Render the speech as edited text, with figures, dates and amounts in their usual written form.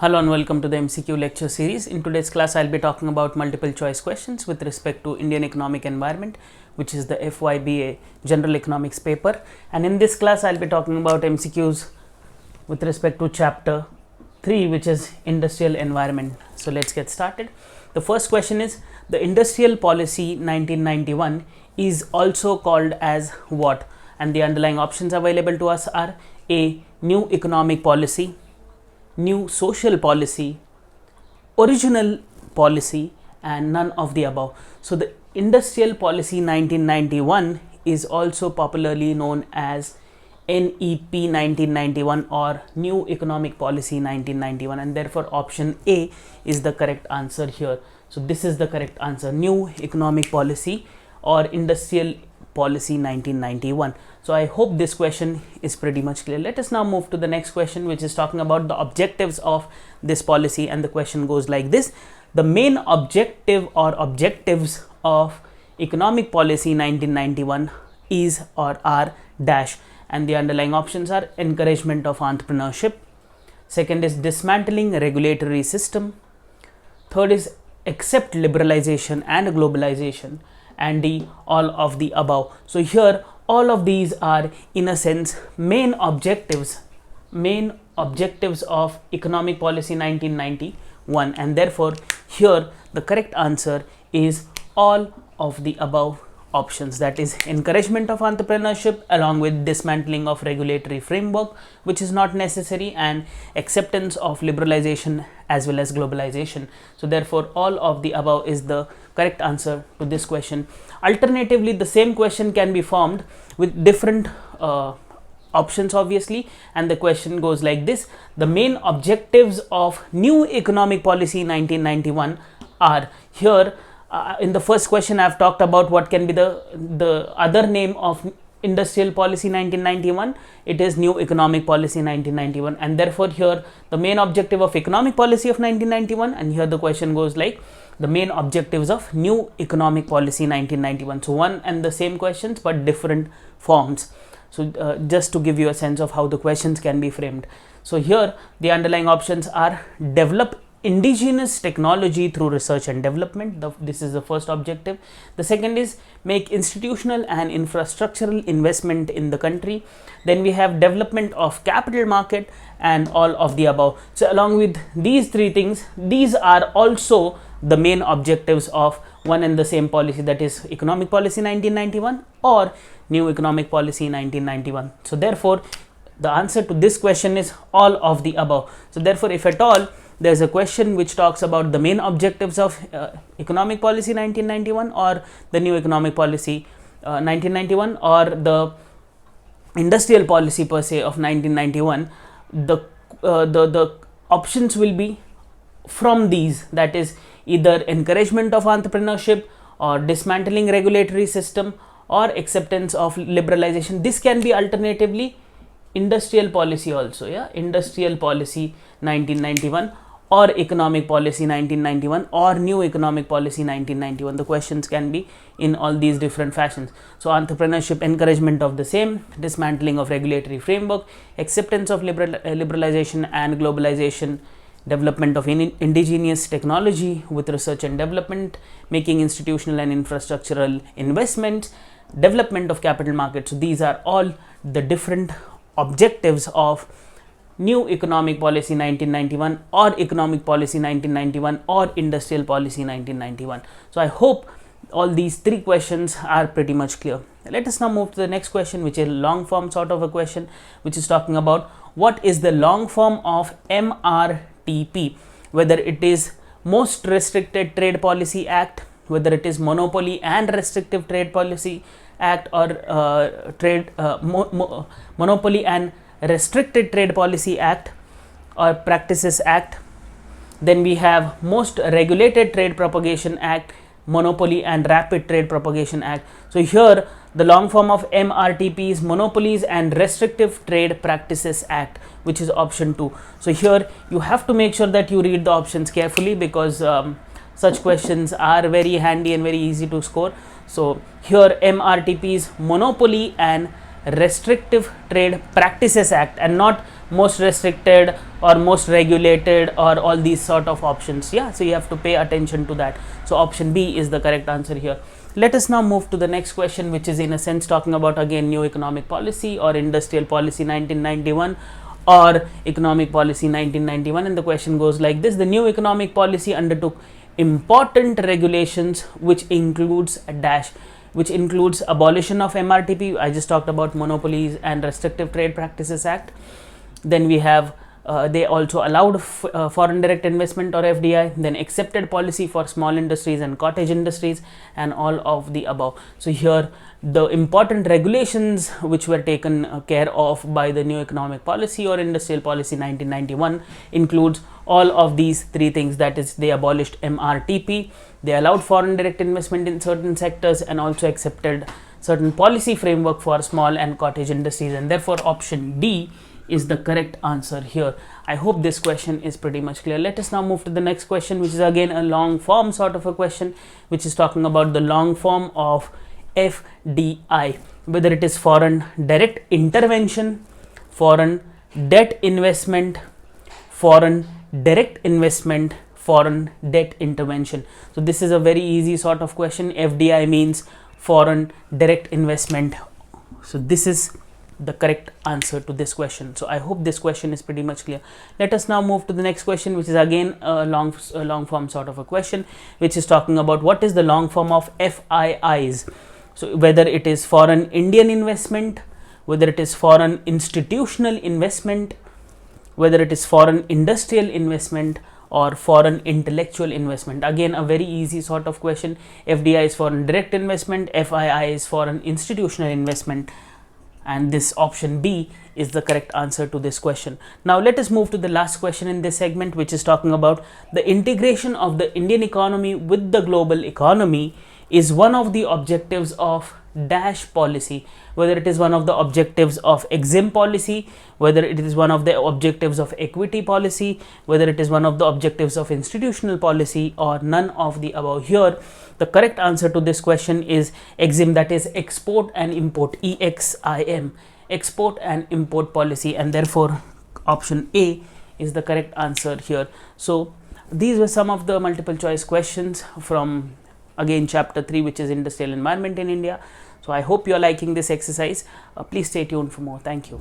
Hello and welcome to the MCQ lecture series. In today's class, I'll be talking about multiple choice questions with respect to Indian economic environment, which is the FYBA General Economics paper. And in this class, I'll be talking about MCQs with respect to chapter 3, which is industrial environment. So let's get started. The first question is, the industrial policy 1991 is also called as what? And the underlying options available to us are A, new economic policy, new social policy, original policy, and none of the above. So the industrial policy 1991 is also popularly known as NEP 1991 or new economic policy 1991, and therefore option A is the correct answer here. So this is the correct answer, new economic policy or industrial policy 1991. So I hope this question is pretty much clear. Let us now move to the next question, which is talking about the objectives of this policy, and the question goes like this: the main objective or objectives of economic policy 1991 is or are dash, and the underlying options are encouragement of entrepreneurship, second is dismantling regulatory system, third is accept liberalization and globalization, and D, all of the above. So here all of these are in a sense main objectives of economic policy 1991, and therefore here the correct answer is all of the above options, that is encouragement of entrepreneurship along with dismantling of regulatory framework which is not necessary, and acceptance of liberalization as well as globalization. So therefore all of the above is the correct answer to this question. Alternatively, the same question can be formed with different options obviously, and the question goes like this: the main objectives of new economic policy 1991 are. Here in the first question I have talked about what can be the other name of industrial policy 1991. It is new economic policy 1991, and therefore here the main objective of economic policy of 1991, and here the question goes like the main objectives of new economic policy 1991. So one and the same questions but different forms. So just to give you a sense of how the questions can be framed. So here the underlying options are develop indigenous technology through research and development. This is the first objective. The second is make institutional and infrastructural investment in the country. Then we have development of capital market and all of the above. So along with these three things, these are also the main objectives of one and the same policy, that is economic policy 1991 or new economic policy 1991. So therefore the answer to this question is all of the above. So therefore if at all there is a question which talks about the main objectives of economic policy 1991 or the new economic policy 1991 or the industrial policy per se of 1991, the options will be from these, that is either encouragement of entrepreneurship or dismantling regulatory system or acceptance of liberalization. This can be alternatively industrial policy also, industrial policy 1991 or economic policy 1991 or new economic policy 1991. The questions can be in all these different fashions. So entrepreneurship, encouragement of the same, dismantling of regulatory framework, acceptance of liberalization and globalization, development of indigenous technology with research and development, making institutional and infrastructural investments, development of capital markets. So these are all the different objectives of new economic policy 1991 or economic policy 1991 or industrial policy 1991. So I hope all these three questions are pretty much clear. Let us now move to the next question, which is a long form sort of a question, which is talking about what is the long form of MRTP, whether it is most restricted trade policy act, whether it is monopoly and restrictive trade policy act, or monopoly and restricted trade policy act or practices act. Then we have most regulated trade propagation act, monopoly and rapid trade propagation act. So here the long form of MRTP is monopolies and restrictive trade practices act, which is option 2. So here you have to make sure that you read the options carefully, because such questions are very handy and very easy to score. So here MRTP is monopoly and Restrictive Trade Practices Act and not most restricted or most regulated or all these sort of options. Yeah, so you have to pay attention to that. So option B is the correct answer here. Let us now move to the next question, which is in a sense talking about again new economic policy or industrial policy 1991 or economic policy 1991, and the question goes like this: the new economic policy undertook important regulations which includes a dash, which includes abolition of MRTP. I just talked about monopolies and Restrictive Trade Practices Act. Then we have they also allowed foreign direct investment or FDI, then accepted policy for small industries and cottage industries, and all of the above. So here the important regulations which were taken care of by the new economic policy or industrial policy 1991 includes all of these three things. That is, they abolished MRTP, they allowed foreign direct investment in certain sectors, and also accepted certain policy framework for small and cottage industries, and therefore option D is the correct answer here. I hope this question is pretty much clear. Let us now move to the next question, which is again a long form sort of a question, which is talking about the long form of FDI, whether it is foreign direct intervention, foreign debt investment, foreign direct investment, foreign debt intervention. So this is a very easy sort of question. FDI means foreign direct investment. So this is the correct answer to this question. So I hope this question is pretty much clear. Let us now move to the next question, which is again a long form sort of a question, which is talking about what is the long form of FIIs. So whether it is foreign Indian investment, whether it is foreign institutional investment, whether it is foreign industrial investment, or foreign intellectual investment. Again a very easy sort of question. FDI is foreign direct investment, FII is foreign institutional investment, and this option B is the correct answer to this question. Now let us move to the last question in this segment, which is talking about the integration of the Indian economy with the global economy is one of the objectives of dash policy, whether it is one of the objectives of EXIM policy, whether it is one of the objectives of equity policy, whether it is one of the objectives of institutional policy, or none of the above. Here the correct answer to this question is EXIM, that is export and import, EXIM, export and import policy, and therefore option A is the correct answer here. So these were some of the multiple choice questions from again chapter 3, which is industrial environment in India. So I hope you are liking this exercise. Please stay tuned for more. Thank you.